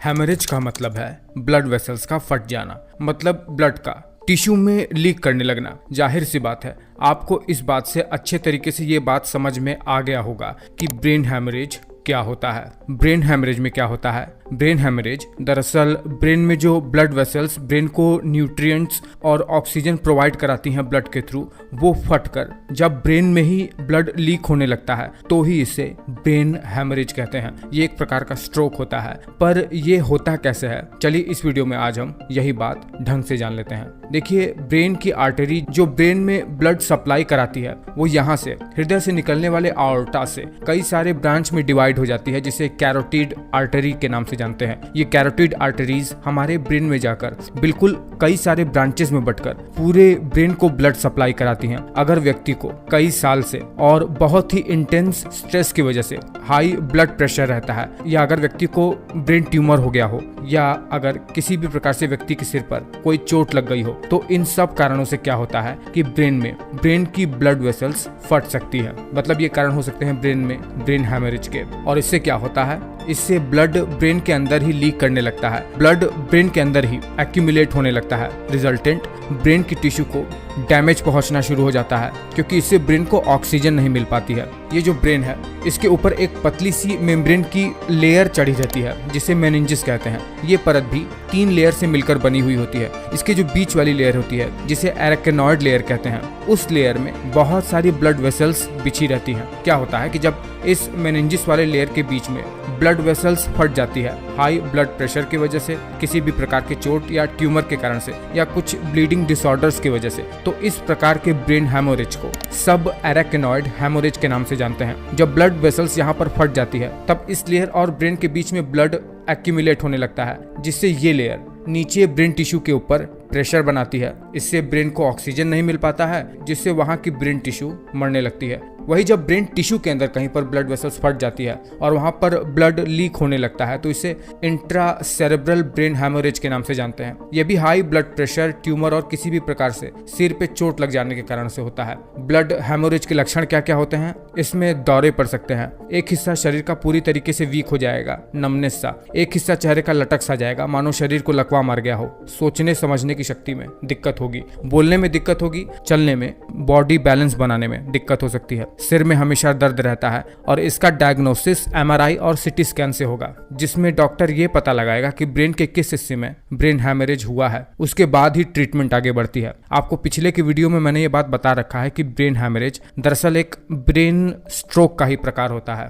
Haemorrhage का मतलब है ब्लड वेसल्स का फट जाना, मतलब ब्लड का टिश्यू में लीक करने लगना। जाहिर सी बात है आपको इस बात से अच्छे तरीके से ये बात समझ में आ गया होगा कि ब्रेन हेमरेज क्या होता है। ब्रेन हेमरेज में क्या होता है? ब्रेन हेमरेज दरअसल ब्रेन में जो ब्लड वेसल्स ब्रेन को न्यूट्रिएंट्स और ऑक्सीजन प्रोवाइड कराती हैं ब्लड के थ्रू, वो फटकर जब ब्रेन में ही ब्लड लीक होने लगता है तो ही इसे ब्रेन हेमरेज कहते हैं। ये एक प्रकार का स्ट्रोक होता है। पर ये होता कैसे है, चलिए इस वीडियो में आज हम यही बात ढंग से जान लेते हैं। देखिए, ब्रेन की आर्टरी जो ब्रेन में ब्लड सप्लाई कराती है वो यहाँ से हृदय से निकलने वाले आर्टरी से कई सारे ब्रांच में डिवाइड हो जाती है, जिसे कैरोटिड आर्टरी के नाम से जानते हैं। ये कैरोटिड आर्टरीज हमारे ब्रेन में जाकर बिल्कुल कई सारे ब्रांचेस में बंटकर पूरे ब्रेन को ब्लड सप्लाई कराती हैं। अगर व्यक्ति को कई साल से और बहुत ही इंटेंस स्ट्रेस की वजह से हाई ब्लड प्रेशर रहता है, या अगर व्यक्ति को ब्रेन ट्यूमर हो गया हो, या अगर किसी भी प्रकार से व्यक्ति के सिर पर कोई चोट लग गई हो, तो इन सब कारणों से क्या होता है कि ब्रेन की ब्लड वेसल्स फट सकती है। मतलब ये कारण हो सकते हैं ब्रेन में ब्रेन हेमरेज के। और इससे क्या होता है, इससे ब्लड ब्रेन के अंदर ही लीक करने लगता है, ब्लड ब्रेन के अंदर ही एक्यूमुलेट होने लगता है। रिजल्टेंट ब्रेन की टिश्यू को डैमेज पहुंचना शुरू हो जाता है, क्योंकि इससे ब्रेन को ऑक्सीजन नहीं मिल पाती है। ये जो ब्रेन है इसके ऊपर एक पतली सी मेम्ब्रेन की लेयर चढ़ी रहती है, जिसे मेनिंजेस कहते हैं। ये परत भी 3 लेयर से मिलकर बनी हुई होती है। इसके जो बीच वाली लेयर होती है, जिसे एरेकेनॉइड लेयर कहते हैं, उस लेयर में बहुत सारी ब्लड वेसल्स बिछी रहती हैं। क्या होता है कि जब इस मेनिंजेस वाले लेयर के बीच में ब्लड वेसल्स फट जाती है, हाई ब्लड प्रेशर की वजह से, किसी भी प्रकार के चोट या ट्यूमर के कारण से, या कुछ ब्लीडिंग डिसऑर्डर्स की वजह से, तो इस प्रकार के ब्रेन हेमोरेज को सब एरेकेनॉइड हेमोरेज के नाम से जानते हैं। जब ब्लड वेसल्स यहाँ पर फट जाती है तब इस लेयर और ब्रेन के बीच में ब्लड एक्यूमुलेट होने लगता है, जिससे ये लेयर नीचे ब्रेन टिश्यू के ऊपर प्रेशर बनाती है। इससे ब्रेन को ऑक्सीजन नहीं मिल पाता है, जिससे वहां की ब्रेन टिश्यू मरने लगती है। वही जब ब्रेन टिश्यू के अंदर कहीं पर ब्लड वेसल्स फट जाती है और वहां पर ब्लड लीक होने लगता है, तो इसे इंट्रासेरेब्रल ब्रेन हेमोरेज के नाम से जानते हैं। यह भी हाई ब्लड प्रेशर, ट्यूमर और किसी भी प्रकार से सिर पे चोट लग जाने के कारण से होता है। ब्लड हेमोरेज के लक्षण क्या क्या होते हैं? इसमें दौरे पड़ सकते हैं, एक हिस्सा शरीर का पूरी तरीके से वीक हो जाएगा, नमनेस सा, एक हिस्सा चेहरे का लटक सा जाएगा, मानो शरीर को लकवा मार गया हो, सोचने समझने की शक्ति में दिक्कत होगी, बोलने में दिक्कत होगी, चलने में, बॉडी बैलेंस बनाने में दिक्कत हो सकती है, सिर में हमेशा दर्द रहता है। और इसका डायग्नोसिस MRI और CT स्कैन से होगा, जिसमें डॉक्टर ये पता लगाएगा कि ब्रेन के किस हिस्से में ब्रेन हेमरेज हुआ है। उसके बाद ही ट्रीटमेंट आगे बढ़ती है। आपको पिछले के वीडियो में मैंने ये बात बता रखा है कि ब्रेन हेमरेज दरअसल एक ब्रेन स्ट्रोक का ही प्रकार होता है।